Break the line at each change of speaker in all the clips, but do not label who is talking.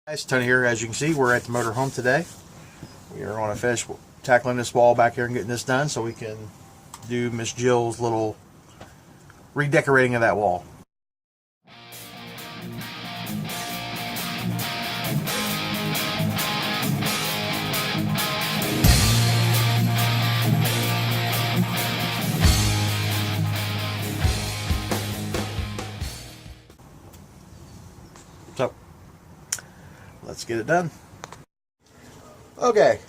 Guys, Tony here. As you can see, we're at the motorhome today. We are on a finish tackling this wall back here and getting this done so we can do Miss Jill's little redecorating of that wall. So, let's get it done. Okay,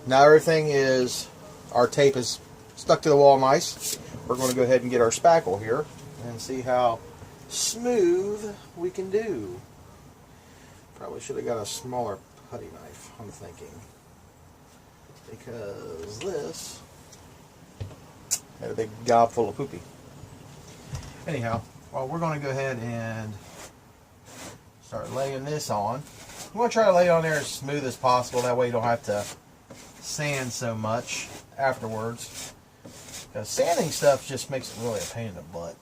now everything is, our tape is stuck to the wall nice. We're going to go ahead and get our spackle here and see how smooth we can do. Probably should have got a smaller putty knife, I'm thinking, because this had a big gob full of poopy. Anyhow, well, we're going to go ahead and start laying this on. You want to try to lay it on there as smooth as possible. That way you don't have to sand so much afterwards. Because sanding stuff just makes it really a pain in the butt.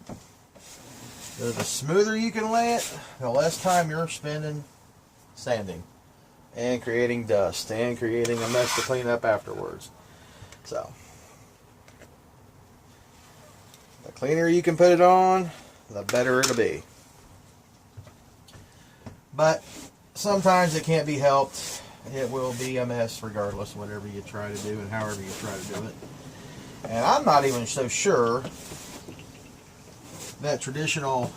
So the smoother you can lay it, the less time you're spending sanding and creating dust and creating a mess to clean up afterwards. So, the cleaner you can put it on, the better it'll be. But sometimes it can't be helped. It will be a mess regardless of whatever you try to do and however you try to do it. And I'm not even so sure that traditional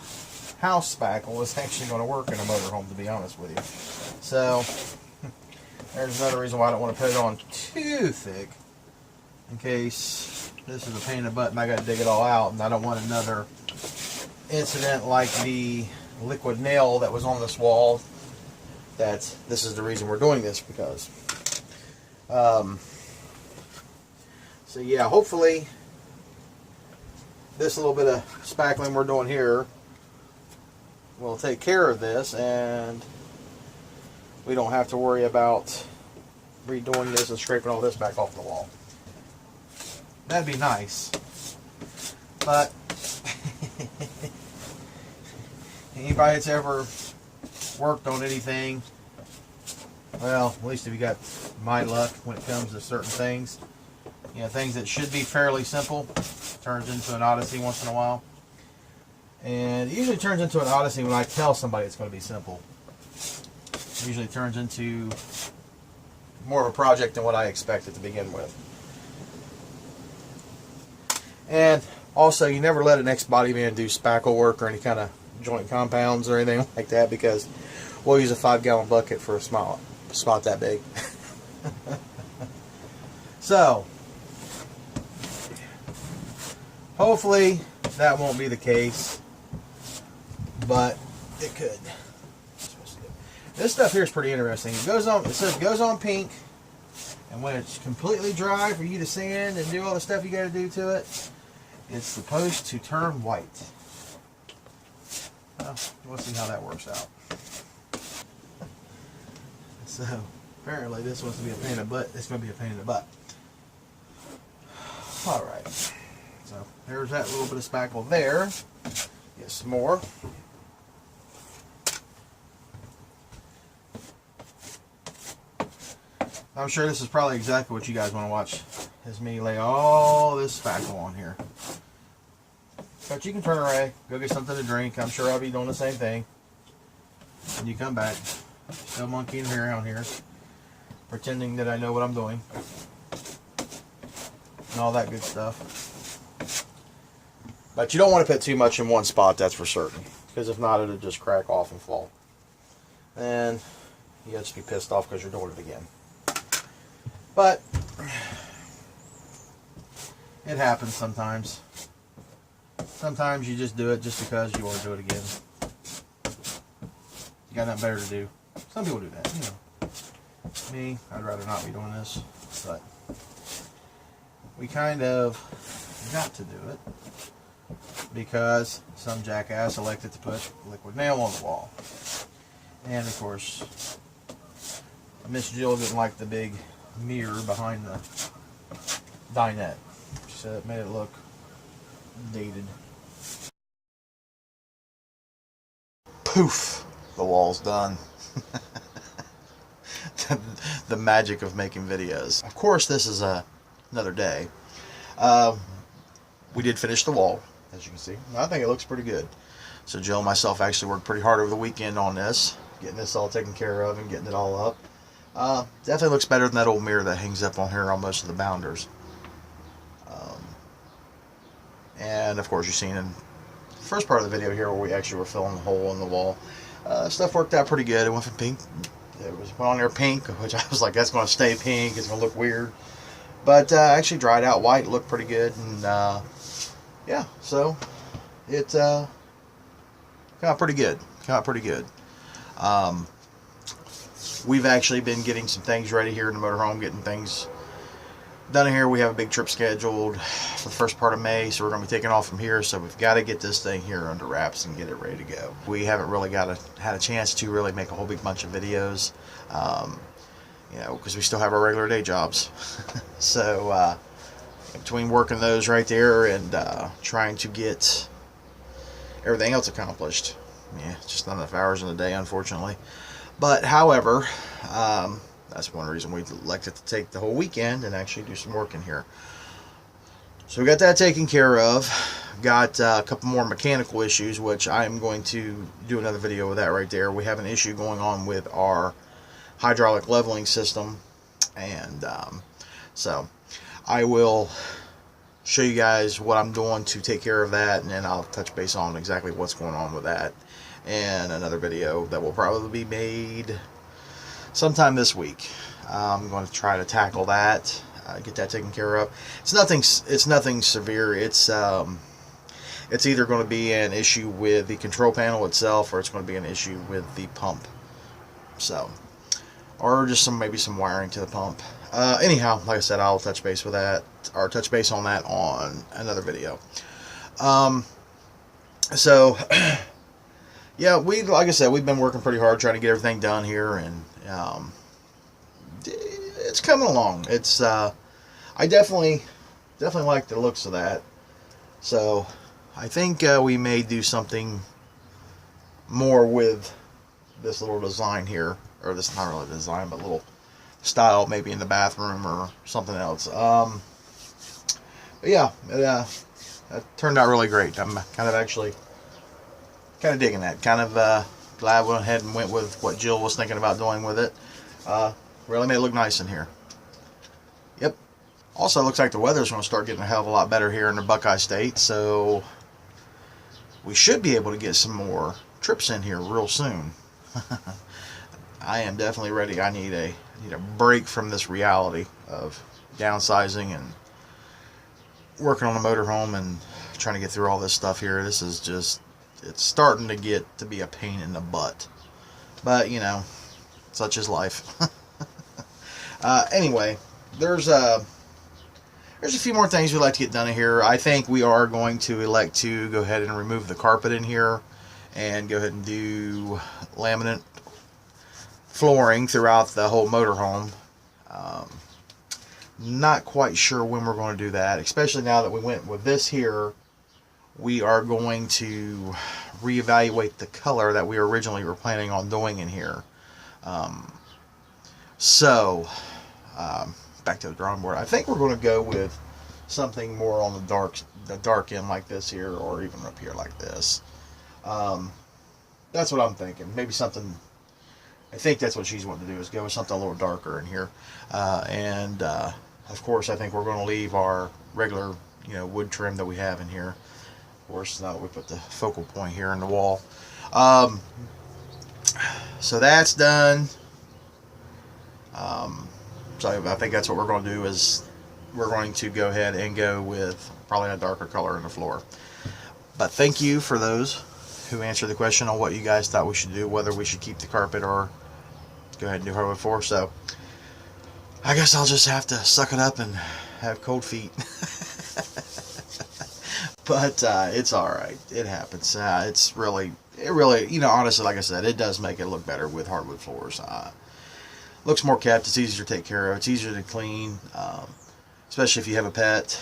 house spackle is actually going to work in a motorhome, to be honest with you. So, there's another reason why I don't want to put it on too thick, in case this is a pain in the butt and I got to dig it all out, and I don't want another incident like the liquid nail that was on this wall. This is the reason we're doing this, because so yeah, hopefully this little bit of spackling we're doing here will take care of this and we don't have to worry about redoing this and scraping all this back off the wall. That'd be nice, but anybody that's ever worked on anything, well, at least if you got my luck when it comes to certain things, you know, things that should be fairly simple turns into an odyssey once in a while. And it usually turns into an odyssey when I tell somebody it's going to be simple. It usually turns into more of a project than what I expected to begin with. And also, you never let an ex-body man do spackle work or any kind of joint compounds or anything like that, because we'll use a 5-gallon bucket for a spot that big. So, hopefully that won't be the case, but it could. This stuff here is pretty interesting. It goes on. It says goes on pink, and when it's completely dry for you to sand and do all the stuff you got to do to it, it's supposed to turn white. Well, we'll see how that works out. So, apparently this wants to be a pain in the butt. It's going to be a pain in the butt. Alright. So, there's that little bit of spackle there. Get some more. I'm sure this is probably exactly what you guys want to watch, is me lay all this spackle on here. But you can turn away, go get something to drink. I'm sure I'll be doing the same thing. And you come back, still monkeying around here, pretending that I know what I'm doing. And all that good stuff. But you don't want to put too much in one spot, that's for certain. Because if not, it'll just crack off and fall. And you'll just be pissed off because you're doing it again. But it happens sometimes. Sometimes you just do it just because you want to do it again. You got nothing better to do. Some people do that, you know. Me, I'd rather not be doing this, but we kind of got to do it because some jackass elected to put liquid nail on the wall. And of course, Miss Jill didn't like the big mirror behind the dinette. She said it made it look dated. Poof! The wall's done. the magic of making videos. Of course, this is another day. We did finish the wall, as you can see. I think it looks pretty good. So Jill and myself actually worked pretty hard over the weekend on this, getting this all taken care of and getting it all up. Definitely looks better than that old mirror that hangs up on here on most of the bounders. And of course, you've seen in the first part of the video here where we actually were filling the hole in the wall. Stuff worked out pretty good. It went from pink. It went on there pink, which I was like, that's going to stay pink. It's going to look weird. But actually dried out white, looked pretty good. And yeah, so it came out pretty good. Came out pretty good. We've actually been getting some things ready here in the motorhome, getting things done in here. We have a big trip scheduled for the first part of May, so we're going to be taking off from here. So we've got to get this thing here under wraps and get it ready to go. We haven't really had a chance to really make a whole big bunch of videos, you know, because we still have our regular day jobs. So between working those right there and trying to get everything else accomplished, yeah, just not enough hours in the day, unfortunately. But however, that's one reason we elected to take the whole weekend and actually do some work in here. So we got that taken care of. Got a couple more mechanical issues, which I am going to do another video with that right there. We have an issue going on with our hydraulic leveling system, and so I will show you guys what I'm doing to take care of that, and then I'll touch base on exactly what's going on with that in another video that will probably be made sometime this week. I'm going to try to tackle that, get that taken care of. It's nothing severe. It's either going to be an issue with the control panel itself, or it's going to be an issue with the pump. So, or just maybe some wiring to the pump. Anyhow, like I said, I'll touch base with that, or touch base on that on another video. So yeah, like I said, we've been working pretty hard trying to get everything done here, and it's coming along. It's I definitely like the looks of that. So I think we may do something more with this little design here, or this, not really design, but little style, maybe in the bathroom or something else. But yeah, that turned out really great. I'm kind of digging that. Kind of glad we went ahead and went with what Jill was thinking about doing with it. Really made it look nice in here. Yep. Also, looks like the weather's going to start getting a hell of a lot better here in the Buckeye State, so we should be able to get some more trips in here real soon. I am definitely ready. I need a break from this reality of downsizing and working on a motorhome and trying to get through all this stuff here. This is just, it's starting to get to be a pain in the butt. But, you know, such is life. Anyway, there's a few more things we'd like to get done in here. I think we are going to elect to go ahead and remove the carpet in here and go ahead and do laminate flooring throughout the whole motorhome. Not quite sure when we're going to do that, especially now that we went with this here. We are going to reevaluate the color that we originally were planning on doing in here. Back to the drawing board. I think we're going to go with something more on the dark end like this here, or even up here like this. That's what I'm thinking. Maybe something. I think that's what she's wanting to do, is go with something a little darker in here. Of course, I think we're going to leave our regular, wood trim that we have in here. Of course, now that we put the focal point here in the wall. So that's done. So I think that's what we're going to do, is we're going to go ahead and go with probably a darker color in the floor. But thank you for those who answered the question on what you guys thought we should do, whether we should keep the carpet or go ahead and do hardwood floor. So I guess I'll just have to suck it up and have cold feet. But it's alright. It happens. It really, honestly, like I said, it does make it look better with hardwood floors. Looks more kept. It's easier to take care of. It's easier to clean, especially if you have a pet.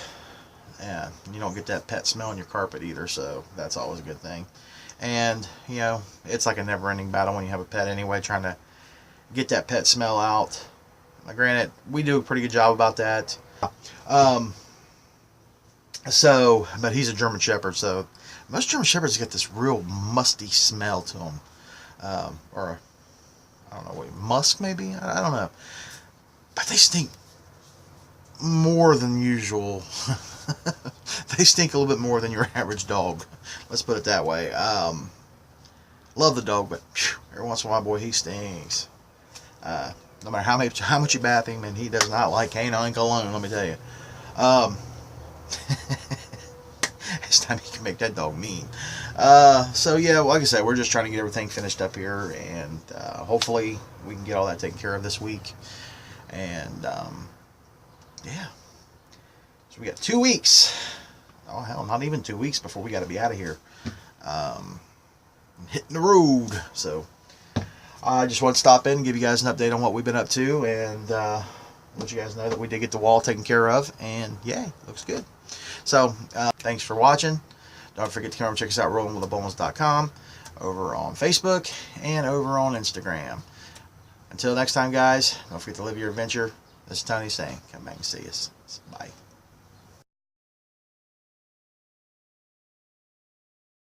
And you don't get that pet smell on your carpet either, so that's always a good thing. And, it's like a never-ending battle when you have a pet anyway, trying to get that pet smell out. Granted, we do a pretty good job about that. But he's a German Shepherd, so most German Shepherds get this real musty smell to them. Or, I don't know, musk maybe? I don't know. But they stink more than usual. They stink a little bit more than your average dog. Let's put it that way. Love the dog, but every once in a while, boy, he stinks. No matter how much you bath him, and he does not like canine cologne, let me tell you. It's time you can make that dog mean. So yeah, like I said, we're just trying to get everything finished up here, and hopefully we can get all that taken care of this week. And yeah, so we got 2 weeks. Oh hell, not even 2 weeks before we got to be out of here. Hitting the road. So I just want to stop in and give you guys an update on what we've been up to, and let you guys know that we did get the wall taken care of, and yeah, looks good. So thanks for watching. Don't forget to come over and check us out, rollingwiththebones.com, over on Facebook and over on Instagram. Until next time, guys, don't forget to live your adventure. This is Tony saying, come back and see us. Bye.